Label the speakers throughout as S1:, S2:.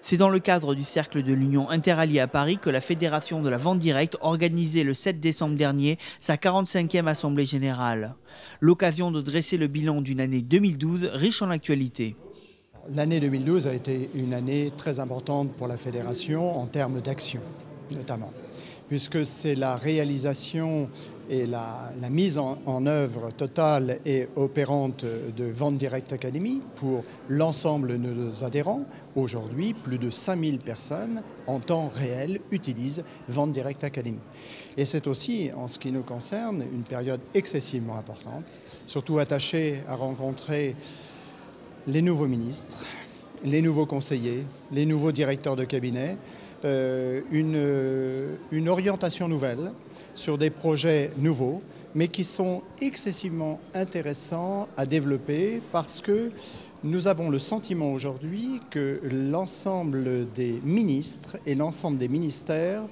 S1: C'est dans le cadre du Cercle de l'Union Interalliée à Paris que la Fédération de la vente directe organisait le 7 décembre dernier sa 45e Assemblée générale. L'occasion de dresser le bilan d'une année 2012 riche en actualité.
S2: L'année 2012 a été une année très importante pour la Fédération en termes d'action, notamment, puisque c'est la réalisation et la mise en œuvre totale et opérante de Vente Directe Academy pour l'ensemble de nos adhérents. Aujourd'hui, plus de 5000 personnes en temps réel utilisent Vente Directe Academy. Et c'est aussi, en ce qui nous concerne, une période excessivement importante, surtout attachée à rencontrer les nouveaux ministres, les nouveaux conseillers, les nouveaux directeurs de cabinet, une orientation nouvelle sur des projets nouveaux, mais qui sont excessivement intéressants à développer parce que nous avons le sentiment aujourd'hui que l'ensemble des ministres et l'ensemble des ministères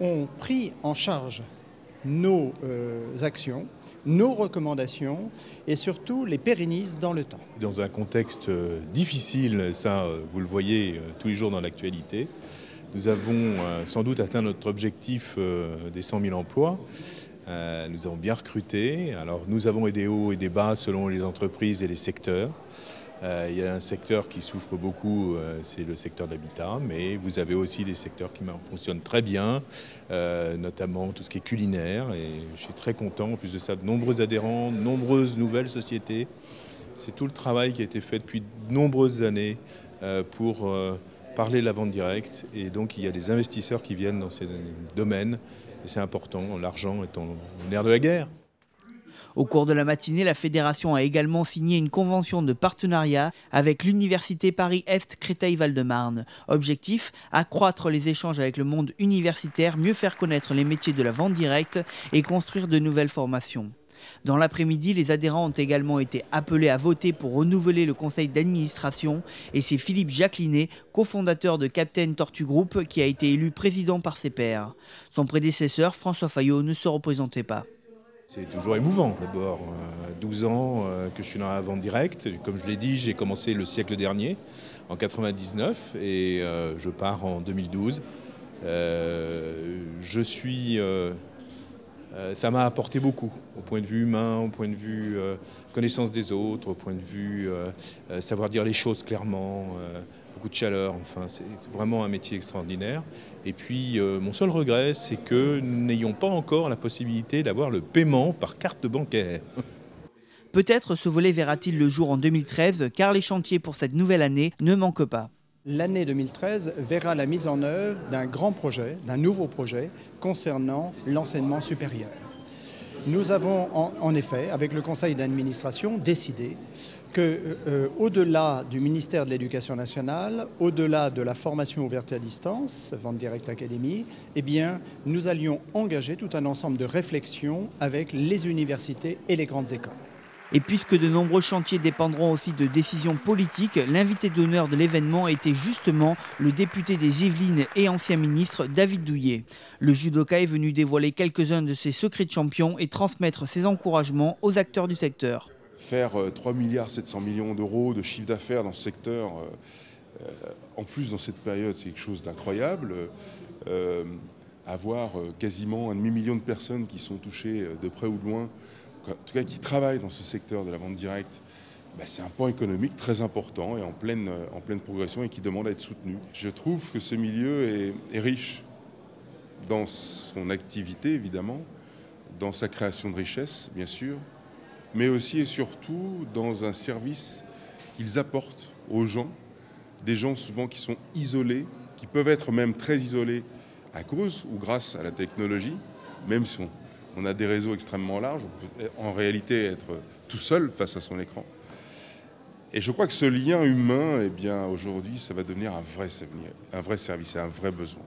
S2: ont pris en charge nos actions, nos recommandations et surtout les pérennisent dans le temps.
S3: Dans un contexte difficile, ça vous le voyez tous les jours dans l'actualité, nous avons sans doute atteint notre objectif des 100 000 emplois. Nous avons bien recruté. Alors nous avons des hauts et des bas selon les entreprises et les secteurs. Il y a un secteur qui souffre beaucoup, c'est le secteur de l'habitat, mais vous avez aussi des secteurs qui fonctionnent très bien, notamment tout ce qui est culinaire. Et je suis très content, en plus de ça, de nombreux adhérents, de nombreuses nouvelles sociétés. C'est tout le travail qui a été fait depuis de nombreuses années pour parler de la vente directe. Et donc il y a des investisseurs qui viennent dans ces domaines. Et c'est important, l'argent étant le nerf de la guerre.
S1: Au cours de la matinée, la Fédération a également signé une convention de partenariat avec l'Université Paris-Est Créteil-Val-de-Marne. Objectif, accroître les échanges avec le monde universitaire, mieux faire connaître les métiers de la vente directe et construire de nouvelles formations. Dans l'après-midi, les adhérents ont également été appelés à voter pour renouveler le conseil d'administration et c'est Philippe Jacquelinet, cofondateur de Captain Tortue Group, qui a été élu président par ses pairs. Son prédécesseur, François Fayot, ne se représentait pas.
S3: C'est toujours émouvant d'abord. 12 ans que je suis dans la vente directe. Comme je l'ai dit, j'ai commencé le siècle dernier, en 99, et je pars en 2012. Ça m'a apporté beaucoup, au point de vue humain, au point de vue connaissance des autres, au point de vue savoir dire les choses clairement, beaucoup de chaleur, enfin c'est vraiment un métier extraordinaire. Et puis mon seul regret, c'est que nous n'ayons pas encore la possibilité d'avoir le paiement par carte bancaire.
S1: Peut-être ce volet verra-t-il le jour en 2013, car les chantiers pour cette nouvelle année ne manquent pas.
S2: L'année 2013 verra la mise en œuvre d'un grand projet, d'un nouveau projet concernant l'enseignement supérieur. Nous avons en effet, avec le conseil d'administration, décidé qu'au-delà du ministère de l'Éducation nationale, au-delà de la formation ouverte à distance, Vente Directe Academy, eh bien, nous allions engager tout un ensemble de réflexions avec les universités et les grandes écoles.
S1: Et puisque de nombreux chantiers dépendront aussi de décisions politiques, l'invité d'honneur de l'événement était justement le député des Yvelines et ancien ministre David Douillet. Le judoka est venu dévoiler quelques-uns de ses secrets de champion et transmettre ses encouragements aux acteurs du secteur.
S4: Faire 3,7 milliards d'euros de chiffre d'affaires dans ce secteur, en plus dans cette période, c'est quelque chose d'incroyable. Avoir quasiment 1,5 million de personnes qui sont touchées de près ou de loin, en tout cas qui travaillent dans ce secteur de la vente directe, c'est un point économique très important et en pleine progression et qui demande à être soutenu. Je trouve que ce milieu est riche dans son activité, évidemment, dans sa création de richesse, bien sûr, mais aussi et surtout dans un service qu'ils apportent aux gens, des gens souvent qui sont isolés, qui peuvent être même très isolés à cause ou grâce à la technologie, même si on a des réseaux extrêmement larges, on peut en réalité être tout seul face à son écran. Et je crois que ce lien humain, aujourd'hui, ça va devenir un vrai service et un vrai besoin.